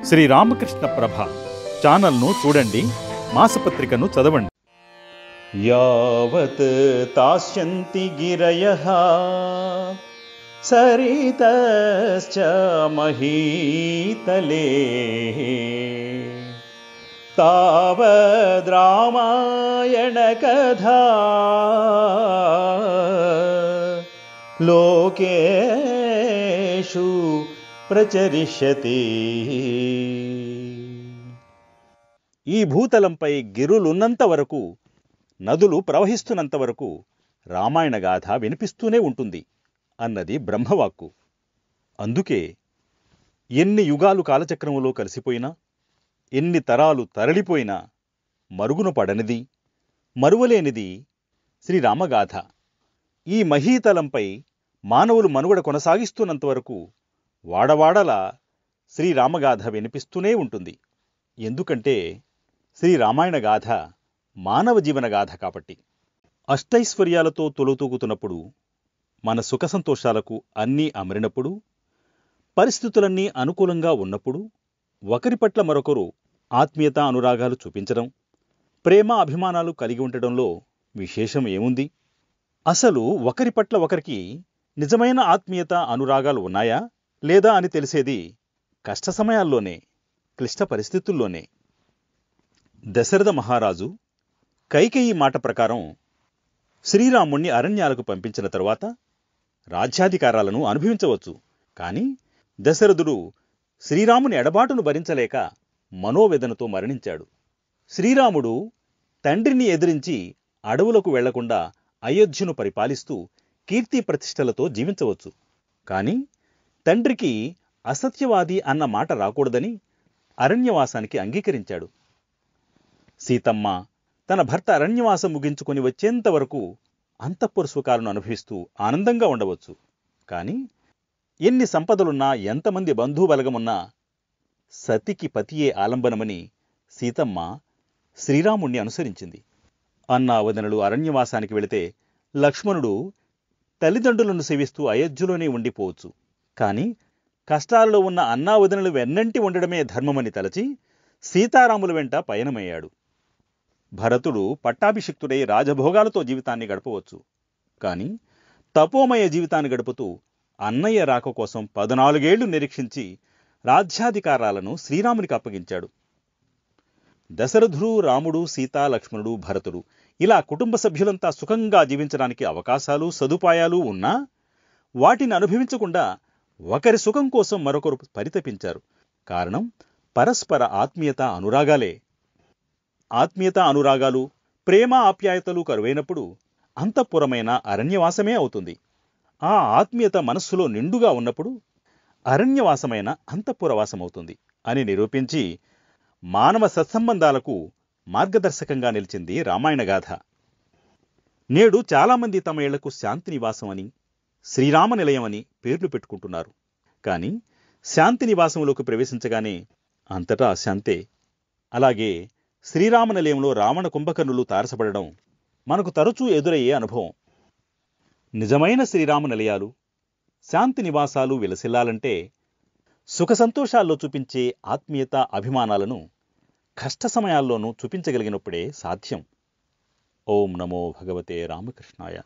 శ్రీ రామకృష్ణ ప్రభ ఛానల్ను చూడండి, మాసపత్రికను చదవండి. యావత్ తాస్యంతి గిరయః సరితశ్చ మహీతలే తావద్రామాయణ కథా లోకేషు ప్రచరిష్యతి. ఈ భూతలంపై గిరులున్నంత వరకు, నదులు ప్రవహిస్తున్నంత వరకు రామాయణ గాథ వినిపిస్తూనే ఉంటుంది అన్నది బ్రహ్మవాక్కు. అందుకే ఎన్ని యుగాలు కాలచక్రములో కలిసిపోయినా, ఎన్ని తరాలు తరలిపోయినా మరుగున పడనిది, మరువలేనిది శ్రీరామగాథ. ఈ మహీతలంపై మానవులు మనుగడ కొనసాగిస్తున్నంతవరకు వాడవాడలా శ్రీరామగాథ వినిపిస్తూనే ఉంటుంది. ఎందుకంటే శ్రీరామాయణ గాథ మానవ జీవన గాథ కాబట్టి. అష్టైశ్వర్యాలతో తొలుతూగుతున్నప్పుడు, మన సుఖ సంతోషాలకు అన్నీ అమరినప్పుడు, పరిస్థితులన్నీ అనుకూలంగా ఉన్నప్పుడు ఒకరి పట్ల మరొకరు ఆత్మీయత అనురాగాలు చూపించడం, ప్రేమ అభిమానాలు కలిగి ఉండడంలో విశేషం ఏముంది? అసలు ఒకరి పట్ల ఒకరికి నిజమైన ఆత్మీయత అనురాగాలు ఉన్నాయా లేదా అని తెలిసేది కష్ట సమయాల్లోనే, క్లిష్ట పరిస్థితుల్లోనే. దశరథ మహారాజు కైకేయి మాట ప్రకారం శ్రీరాముణ్ణి అరణ్యాలకు పంపించిన తరువాత రాజ్యాధికారాలను అనుభవించవచ్చు. కాని దశరథుడు శ్రీరాముని ఎడబాటును భరించలేక మనోవేదనతో మరణించాడు. శ్రీరాముడు తండ్రిని ఎదిరించి అడవులకు వెళ్లకుండా అయోధ్యను పరిపాలిస్తూ కీర్తి ప్రతిష్టలతో జీవించవచ్చు. కాని తండ్రికి అసత్యవాది అన్న మాట రాకూడదని అరణ్యవాసానికి అంగీకరించాడు. సీతమ్మ తన భర్త అరణ్యవాసం ముగించుకొని వచ్చేంతవరకు అంతఃపుర సుఖాలను అనుభవిస్తూ ఆనందంగా ఉండవచ్చు. కాని ఎన్ని సంపదలున్నా, ఎంతమంది బంధుబలగమున్నా సతికి పతియే ఆలంబనమని సీతమ్మ శ్రీరాముణ్ణి అనుసరించింది. అన్నావదనలు అరణ్యవాసానికి వెళితే లక్ష్మణుడు తల్లిదండ్రులను సేవిస్తూ అయోధ్యలోనే ఉండిపోవచ్చు. కాని కష్టాలలో ఉన్న అన్నావదనలు వెన్నంటి ఉండడమే ధర్మమని తలచి సీతారాముల వెంట పయనమయ్యాడు. భరతుడు పట్టాభిషిక్తుడై రాజభోగాలతో జీవితాన్ని గడపవచ్చు. కాని తపోమయ జీవితాన్ని గడుపుతూ అన్నయ్య రాక కోసం 14 ఏళ్లు నిరీక్షించి రాజ్యాధికారాలను శ్రీరామునికి అప్పగించాడు. దశరథుడు, రాముడు, సీత, లక్ష్మణుడు, భరతుడు ఇలా కుటుంబ సభ్యులంతా సుఖంగా జీవించడానికి అవకాశాలు, సదుపాయాలు ఉన్నా వాటిని అనుభవించకుండా ఒకరి సుఖం కోసం మరొకరు పరితపించారు. కారణం పరస్పర ఆత్మీయత అనురాగాలే. ఆత్మీయత అనురాగాలు, ప్రేమ ఆప్యాయతలు కరువైనప్పుడు అంతఃపురమైన అరణ్యవాసమే అవుతుంది. ఆ ఆత్మీయత మనస్సులో నిండుగా ఉన్నప్పుడు అరణ్యవాసమైన అంతఃపురవాసమవుతుంది అని నిరూపించి మానవ సత్సంబంధాలకు మార్గదర్శకంగా నిలిచింది రామాయణ గాథ. నేడు చాలామంది తమ ఇళ్లకు శాంతి నివాసం అని, శ్రీరామ నిలయం అని పేర్లు పెట్టుకుంటున్నారు. కాని శాంతి నివాసంలోకి ప్రవేశించగానే అంతటా అశాంతే. అలాగే శ్రీరామ నిలయంలో రావణ కుంభకర్ణులు తారసపడడం మనకు తరచూ ఎదురయ్యే అనుభవం. నిజమైన శ్రీరామ నిలయాలు, శాంతి నివాసాలు విలసిల్లాలంటే సుఖ సంతోషాల్లో చూపించే ఆత్మీయత అభిమానాలను కష్ట సమయాల్లోనూ చూపించగలిగినప్పుడే సాధ్యం. ఓం నమో భగవతే రామకృష్ణాయ.